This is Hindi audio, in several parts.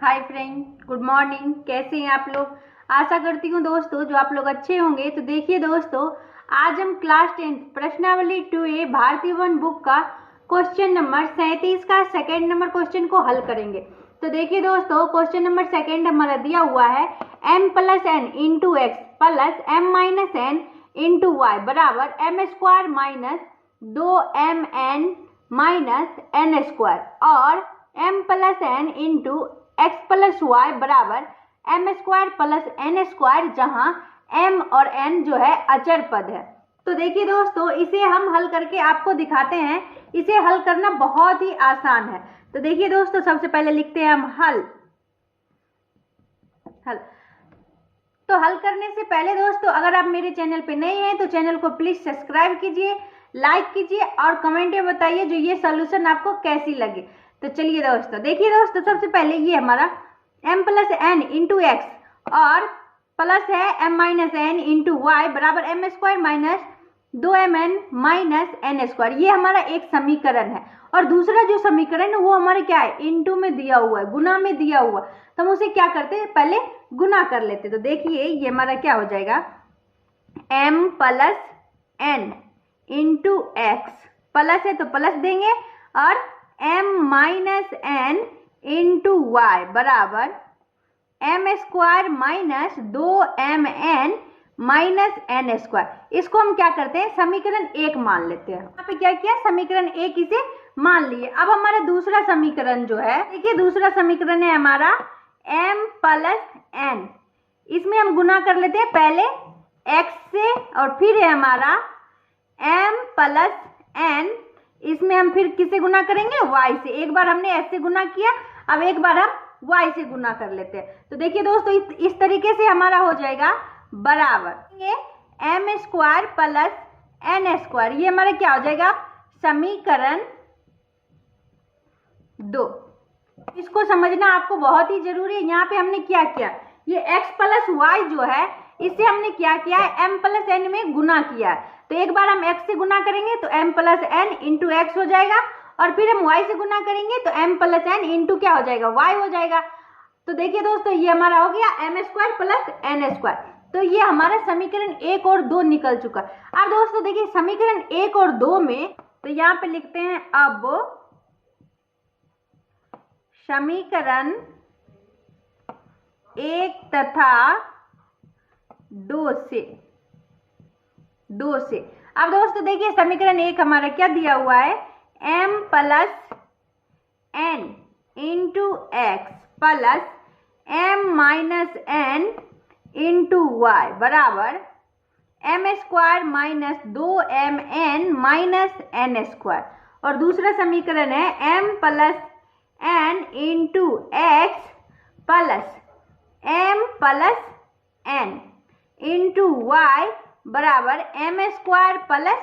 Hi friend, good morning. कैसे हैं आप लोग? आशा करती हूँ दोस्तों जो आप लोग अच्छे होंगे। तो देखिए दोस्तों, आज हम क्लास 10 प्रश्नावली 2A भारतीय वन बुक का क्वेश्चन नंबर 37 का सेकेंड नंबर क्वेश्चन को हल करेंगे। तो देखिए दोस्तों, क्वेश्चन नंबर सेकेंड हमारा दिया हुआ है m plus N into x plus M minus N into Y बराबर M square minus 2mn minus N square और m plus N into x plus Y बराबर M square plus N square, जहां m और n जो है अचर पद है। तो देखिए दोस्तों, इसे हम हल करके आपको दिखाते हैं। इसे हल करना बहुत ही आसान है। तो देखिए दोस्तों, सबसे पहले लिखते हैं हम हल। तो हल करने से पहले दोस्तों, अगर आप मेरे चैनल पे नए हैं तो चैनल को प्लीज सब्सक्राइब कीजिए, लाइक कीजिए और कमेंट में बताइए जो ये सॉल्यूशन आपको कैसी लगे। तो चलिए दोस्तों, देखिए दोस्तों, सबसे पहले ये हमारा m plus N into X और प्लस है m minus N into Y बराबर M square minus 2mn minus N square. ये हमारा एक समीकरण है। और दूसरा जो समीकरण है वो हमारे क्या है, इनटू में दिया हुआ है, गुना में दिया हुआ। तो हम उसे क्या करते हैं, पहले गुना कर लेते। तो देखिए ये हमारा क्या हो जाएगा, m plus N into x, plus है तो प्लस देंगे, और m minus N into Y बराबर M square minus 2mn minus N square. इसको हम क्या करते हैं, समीकरण एक मान लेते हैं। यहाँ पे क्या किया, समीकरण एक इसे मान लिए। अब हमारा दूसरा समीकरण जो है, देखिए दूसरा समीकरण है हमारा m प्लस एन। इसमें हम गुना कर लेते हैं पहले x से, और फिर है हमारा m प्लस एन। इसमें हम फिर किससे गुना करेंगे, y से। एक बार हमने s से गुना किया, अब एक बार हम y से गुना कर लेते हैं। तो देखिए दोस्तों, इस तरीके से हमारा हो जाएगा बराबर ये m square plus N square. ये हमारा क्या हो जाएगा, समीकरण 2। इसको समझना आपको बहुत ही जरूरी है। यहाँ पे हमने क्या किया, ये x प्लस वाई जो है, इससे हमने क्या किया है, m प्लस एन में गुना किया है। तो एक बार हम x से गुना करेंगे तो m plus N into x हो जाएगा, और फिर हम y से गुना करेंगे तो m प्लस एन इंटू क्या हो जाएगा, y हो जाएगा। तो देखिए दोस्तों, ये हमारा हो गया m square plus N square. तो ये हमारा समीकरण 1 और 2 निकल चुका। अब दोस्तों देखिए, समीकरण 1 और 2 में, तो यहाँ पे लिखते हैं अब समीकरण 1 तथा 2 से। अब दोस्तों देखिए, समीकरण 1 हमारा क्या दिया हुआ है, m plus N into x plus m minus N into Y बराबर M square minus 2mn minus N square. और दूसरा समीकरण है m plus N into x plus m plus N into Y बराबर M square plus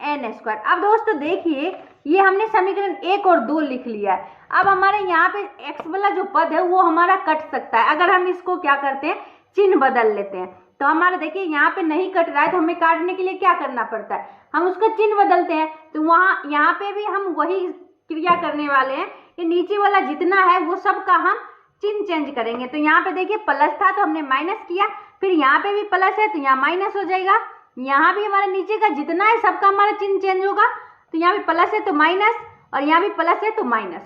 N square. अब दोस्तों देखिए, ये हमने समीकरण 1 और 2 लिख लिया है। अब हमारे यहाँ पे x वाला जो पद है वो हमारा कट सकता है अगर हम इसको क्या करते हैं, चिन्ह बदल लेते हैं। तो हमारा देखिए यहाँ पे नहीं कट रहा है, तो हमें काटने के लिए क्या करना पड़ता है, हम उसका चिन्ह बदलते हैं। तो वहां यहाँ पे भी हम वही क्रिया करने वाले हैं कि नीचे वाला जितना है वो सब का हम चिन्ह चेंज करेंगे। तो यहाँ पे देखिए प्लस था तो हमने माइनस किया, फिर यहाँ पे भी प्लस है तो यहाँ माइनस हो जाएगा। यहाँ भी हमारे नीचे का जितना है सबका हमारा चिन्ह चेंज होगा। तो यहाँ भी प्लस है तो माइनस, और यहाँ भी प्लस है तो माइनस।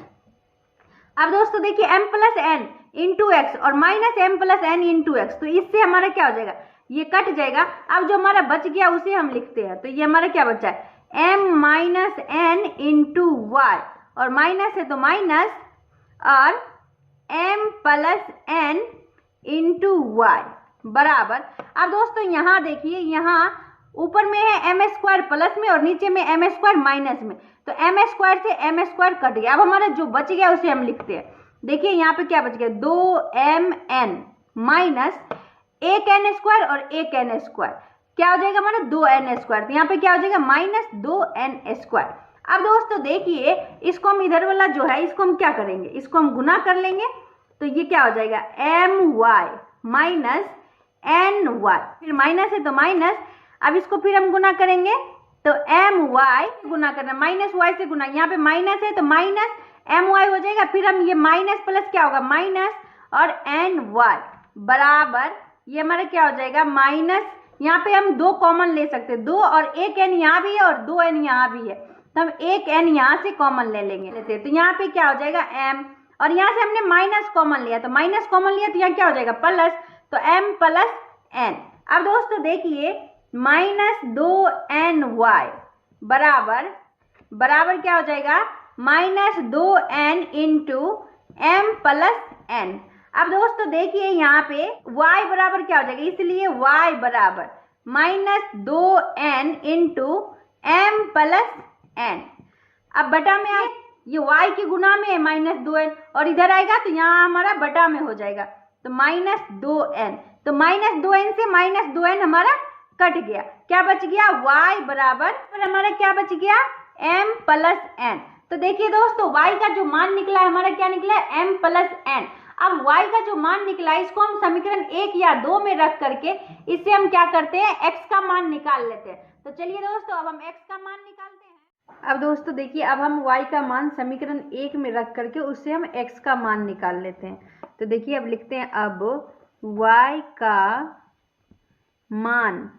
अब दोस्तों देखिए, m plus N into X और minus m plus N into X, तो इससे हमारा क्या हो जाएगा, ये कट जाएगा। अब जो हमारा बच गया उसे हम लिखते हैं। तो ये हमारा क्या बचा है, m minus N into y, और माइनस है तो माइनस, और m plus N into Y बराबर। अब दोस्तों यहाँ देखिए, यहाँ ऊपर में है एम स्क्वायर प्लस में और नीचे में एम स्क्वायर माइनस में, तो एम स्क्वायर से एम स्क्वायर कट गया। अब हमारा जो बच गया उसे हम लिखते हैं। देखिए यहाँ पे क्या बच गया, 2mn माइनस एक एन स्क्वायर और एक एन स्क्वायर, क्या हो जाएगा हमारा 2n स्क्वायर। तो यहाँ पे क्या हो जाएगा, माइनस 2n स्क्वायर। अब दोस्तों देखिए, इसको हम इधर वाला जो है इसको हम क्या करेंगे, इसको हम गुना कर लेंगे। तो ये क्या हो जाएगा, my माइनस एन वाई, फिर माइनस है तो माइनस। अब इसको फिर हम गुना करेंगे तो एम वाई गुना करना, माइनस वाई से गुना, यहाँ पे माइनस है तो माइनस एम वाई हो जाएगा, फिर हम ये माइनस प्लस क्या होगा माइनस और एन वाई बराबर ये हमारा क्या हो जाएगा माइनस, यहाँ पे हम 2 कॉमन ले सकते हैं, 2 और एक एन यहाँ भी है और 2 एन यहाँ भी है, तो हम एक एन यहाँ से कॉमन ले लेंगे। तो यहाँ पे क्या हो जाएगा एम, और यहाँ से हमने माइनस कॉमन लिया, तो माइनस कॉमन लिया तो यहाँ क्या हो जाएगा प्लस, तो एम प्लस एन। अब दोस्तों देखिए माइनस 2 एन वाई बराबर क्या हो जाएगा minus 2 n into m plus n. अब दोस्तों देखिए यहाँ पे y बराबर क्या हो जाएगा, इसलिए y बराबर minus 2n into m plus n. अब बटा में आए, ये y की गुना में है माइनस 2n, और इधर आएगा तो यहाँ हमारा बटा में हो जाएगा, तो माइनस 2n, तो माइनस 2n से माइनस 2n हमारा कट गया, क्या बच गया y बराबर हमारा क्या बच गया m प्लस n। तो देखिए दोस्तों y का जो मान निकला है हमारा क्या निकला है m प्लस n। अब y का जो मान निकला है इसको हम समीकरण 1 या 2 में रख करके इससे हम क्या करते हैं x का मान निकाल लेते हैं। तो चलिए दोस्तों अब हम x का मान निकालते हैं। अब दोस्तों देखिए अब हम y का मान समीकरण 1 में रख करके उससे हम x का मान निकाल लेते हैं। तो देखिए अब लिखते हैं अब y का मान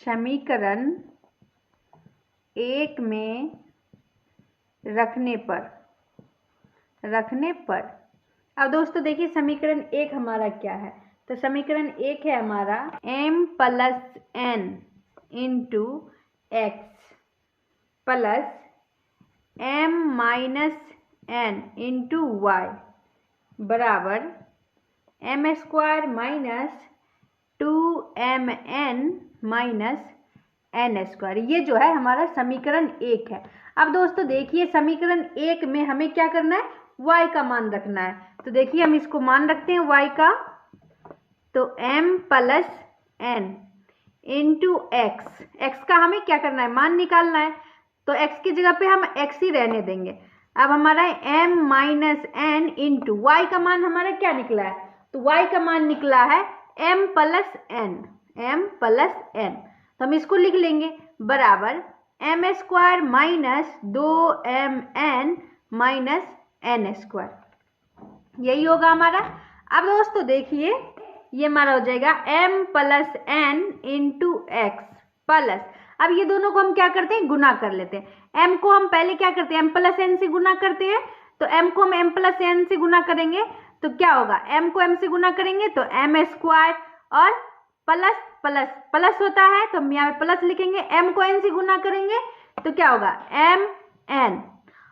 समीकरण 1 में रखने पर अब दोस्तों देखिए समीकरण 1 हमारा क्या है, तो समीकरण 1 है हमारा m plus n into x plus m minus n into Y बराबर m square minus 2mn minus n square. ये जो है हमारा समीकरण 1 है। अब दोस्तों देखिए समीकरण 1 में हमें क्या करना है y का मान रखना है, तो देखिए हम इसको मान रखते हैं y का, तो m plus n into x का हमें क्या करना है मान निकालना है, तो x की जगह पे हम x ही रहने देंगे। अब हमारा m minus n into y का मान हमारा क्या निकला है, तो y का मान निकला है m प्लस n, तो हम इसको लिख लेंगे बराबर M square minus 2mn minus n square, यही होगा हमारा। अब दोस्तों देखिए ये हमारा हो जाएगा m plus n into x plus, अब ये दोनों को हम क्या करते हैं गुना कर लेते हैं। m को हम पहले क्या करते हैं m प्लस n से गुना करते हैं, तो m को हम m प्लस n से गुना करेंगे तो क्या होगा m को m से गुना करेंगे तो m स्क्वायर और प्लस प्लस प्लस होता है तो हम यहाँ पे प्लस लिखेंगे, m को n से गुना करेंगे तो क्या होगा m n,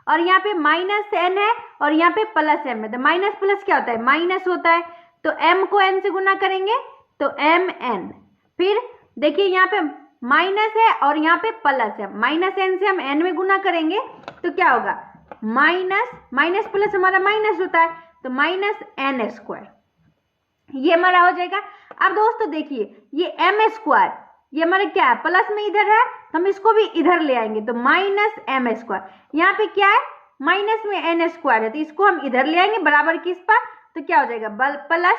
और यहाँ पे माइनस n है और यहाँ पे प्लस m है, तो माइनस प्लस क्या होता है माइनस होता है, तो m को n से गुना करेंगे तो m n, फिर देखिए यहाँ पे माइनस है और यहाँ पे प्लस है, माइनस n से हम n में गुना करेंगे तो क्या होगा माइनस माइनस प्लस हमारा माइनस होता है तो माइनस n स्क्वायर, ये हमारा हो जाएगा। अब दोस्तों देखिए ये m स्क्वायर ये हमारा क्या है प्लस में इधर है तो हम इसको भी इधर ले आएंगे तो माइनस m स्क्वायर, यहाँ पे क्या है माइनस में n स्क्वायर है तो इसको हम इधर ले आएंगे बराबर किस पर, तो क्या हो जाएगा प्लस,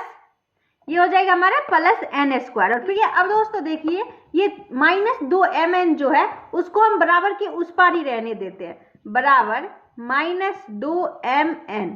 ये हो जाएगा हमारा प्लस n स्क्वायर। और फिर ये अब दोस्तों देखिए ये माइनस 2mn जो है उसको हम बराबर के उस पार ही रहने देते हैं, बराबर माइनस 2mn।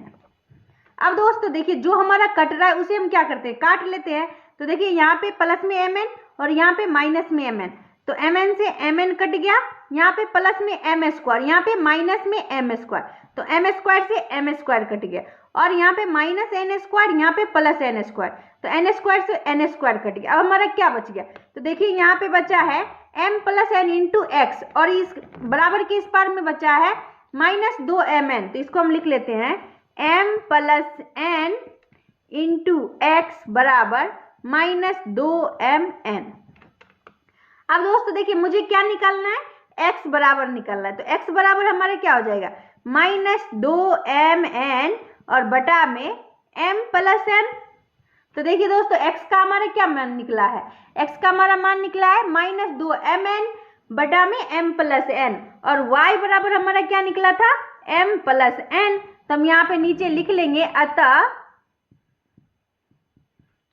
अब दोस्तों देखिए जो हमारा कट रहा है उसे हम क्या करते हैं काट लेते हैं, तो देखिए यहाँ पे प्लस में mn और यहाँ पे माइनस में mn, तो mn से mn कट गया, यहाँ पे प्लस में m स्क्वायर, यहाँ पे माइनस में m स्क्वायर, तो m स्क्वायर से m स्क्वायर कट गया, और यहाँ पे माइनस n स्क्वायर यहाँ पे प्लस n स्क्वायर, तो n स्क्वायर से n स्क्वायर कट गया। अब हमारा क्या बच गया, तो देखिए यहाँ पे बचा है m plus n into X, और इस बराबर के इस पार में बचा है माइनस 2mn, तो इसको हम लिख लेते हैं m plus n into x बराबर माइनस 2mn। अब दोस्तों देखिए मुझे क्या निकालना है x बराबर निकालना है, तो x बराबर हमारे क्या हो जाएगा माइनस 2mn और बटा में m प्लस n। तो देखिए दोस्तों x का हमारा क्या मान निकला है, x का हमारा मान निकला है माइनस 2mn बटा में m प्लस n, और y बराबर हमारा क्या निकला था m प्लस n, तो हम यहाँ पे नीचे लिख लेंगे अतः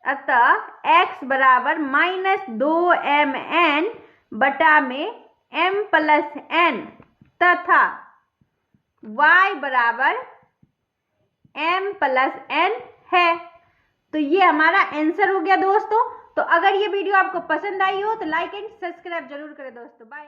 x बराबर माइनस 2mn बटा में m प्लस n तथा y बराबर m प्लस n है। तो ये हमारा आंसर हो गया दोस्तों। तो अगर ये वीडियो आपको पसंद आई हो तो लाइक एंड सब्सक्राइब जरूर करें दोस्तों। बाय।